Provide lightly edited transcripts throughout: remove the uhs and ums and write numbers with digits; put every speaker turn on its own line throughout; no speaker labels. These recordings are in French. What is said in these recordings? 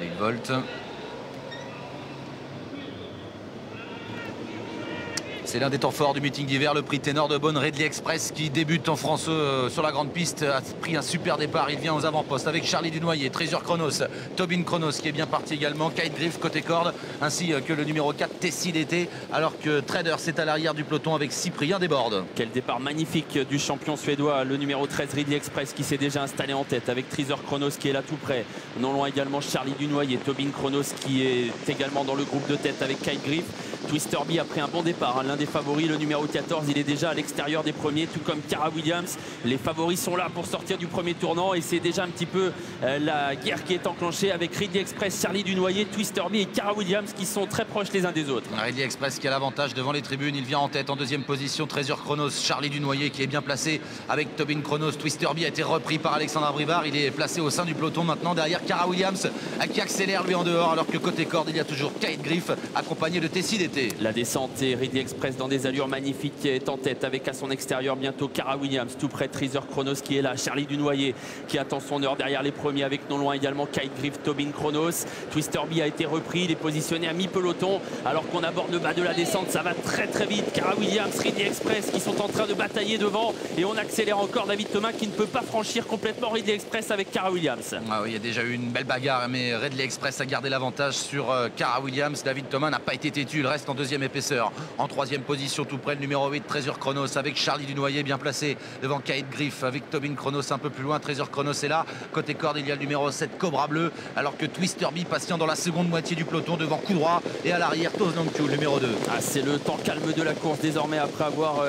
Allez, une volte. C'est l'un des temps forts du meeting d'hiver, le prix Ténor de Beaune. Ridley Express qui débute en France sur la grande piste a pris un super départ. Il vient aux avant-postes avec Charlie Dunoyer, Treasure Chronos, Tobin Chronos qui est bien parti également, Kite Griff côté corde, ainsi que le numéro 4 Tessie d'été, alors que Trader c'est à l'arrière du peloton avec Cyprien Desbordes.
Quel départ magnifique du champion suédois, le numéro 13 Ridley Express qui s'est déjà installé en tête avec Treasure Chronos qui est là tout près. Non loin également Charlie Dunoyer, Tobin Chronos qui est également dans le groupe de tête avec Kite Griff. Twister Bee a pris un bon départ, l'un des favoris, le numéro 14, il est déjà à l'extérieur des premiers, tout comme Cara Williams. Les favoris sont là pour sortir du premier tournant et c'est déjà un petit peu la guerre qui est enclenchée avec Ridley Express, Charlie Dunoyer, Twister Bee et Cara Williams qui sont très proches les uns des autres.
Ridley Express qui a l'avantage devant les tribunes, il vient en tête en deuxième position, Treasure Chronos, Charlie Dunoyer qui est bien placé avec Tobin Chronos. Twister Bee a été repris par Alexandre Abrivard, il est placé au sein du peloton maintenant derrière Cara Williams qui accélère lui en dehors, alors que côté corde il y a toujours Kite Griff accompagné de Tessie d'été.
La descente et Ridley Express dans des allures magnifiques qui est en tête avec à son extérieur bientôt Cara Williams, tout près Treasure Chronos qui est là, Charlie Dunoyer qui attend son heure derrière les premiers avec non loin également Kite Griff, Tobin Chronos. Twister Bee a été repris, il est positionné à mi-peloton alors qu'on aborde le bas de la descente, ça va très très vite. Cara Williams, Ridley Express qui sont en train de batailler devant et on accélère encore David Thomas qui ne peut pas franchir complètement Ridley Express avec Cara Williams.
Ah oui, il y a déjà eu une belle bagarre mais Ridley Express a gardé l'avantage sur Cara Williams. David Thomas n'a pas été têtu, il reste en deuxième épaisseur. En troisième position tout près le numéro 8 Treasure Chronos avec Charlie Dunoyer bien placé devant Kite Griff avec Tobin Chronos un peu plus loin. Treasure Chronos est là, côté corde il y a le numéro 7 Cobra Bleu, alors que Twister Bee patient dans la seconde moitié du peloton devant coup droit et à l'arrière Toz Nangtu, le numéro 2.
Ah, c'est le temps calme de la course désormais après avoir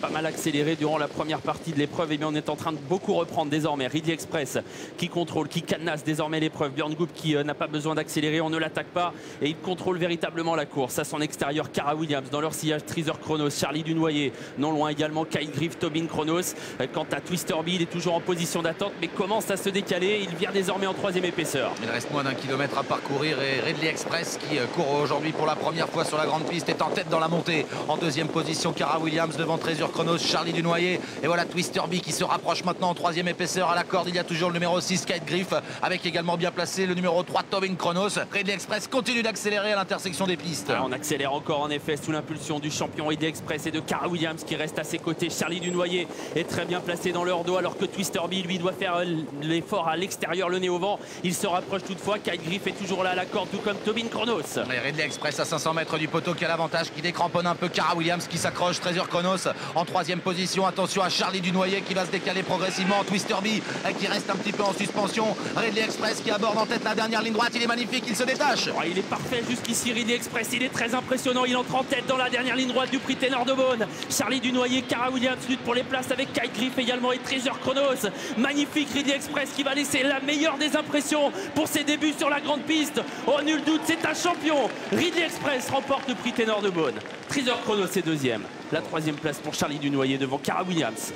pas mal accéléré durant la première partie de l'épreuve. Et bien on est en train de beaucoup reprendre désormais. Ridley Express qui contrôle, qui cadenasse désormais l'épreuve. Björn Goop qui n'a pas besoin d'accélérer, on ne l'attaque pas et il contrôle véritablement la course. À son extérieur Cara Williams, dans leur sillage Treasure Chronos, Charlie Dunoyer, non loin également Kite Griff, Tobin Chronos. Quant à Twister Bee, il est toujours en position d'attente mais commence à se décaler. Il vient désormais en troisième épaisseur.
Il reste moins d'un kilomètre à parcourir et Ridley Express qui court aujourd'hui pour la première fois sur la grande piste est en tête dans la montée. En deuxième position Cara Williams devant Treasure Chronos, Charlie Dunoyer et voilà Twister Bee qui se rapproche maintenant en troisième épaisseur. À la corde il y a toujours le numéro 6 Kite Griff avec également bien placé le numéro 3 Tobin Chronos. Ridley Express continue d'accélérer à l'intersection des pistes.
On accélère encore en effet sous l'impulsion du champion Ridley Express et de Cara Williams qui reste à ses côtés. Charlie Dunoyer est très bien placé dans leur dos alors que Twister Bee lui doit faire l'effort à l'extérieur, le nez au vent. Il se rapproche toutefois, Kite Griff est toujours là à la corde tout comme Tobin Chronos.
Et Ridley Express à 500 mètres du poteau qui a l'avantage, qui décramponne un peu Cara Williams qui s'accroche, Treasure Chronos en troisième position. Attention à Charlie Dunoyer qui va se décaler progressivement, Twister Bee qui reste un petit peu en suspension. Ridley Express qui aborde en tête la dernière ligne droite, il est magnifique, il se détache.
Oh, il est parfait jusqu'ici Ridley Express, il est très impressionnant, il entre en tête dans la dernière ligne droite du prix Ténor de Beaune. Charlie Dunoyer, Cara Williams lutte pour les places avec Kite Griff également et Treasure Chronos. Magnifique Ridley Express qui va laisser la meilleure des impressions pour ses débuts sur la grande piste. Oh nul doute, c'est un champion. Ridley Express remporte le prix Ténor de Beaune. Treasure Chronos est deuxième. La troisième place pour Charlie Dunoyer devant Cara Williams.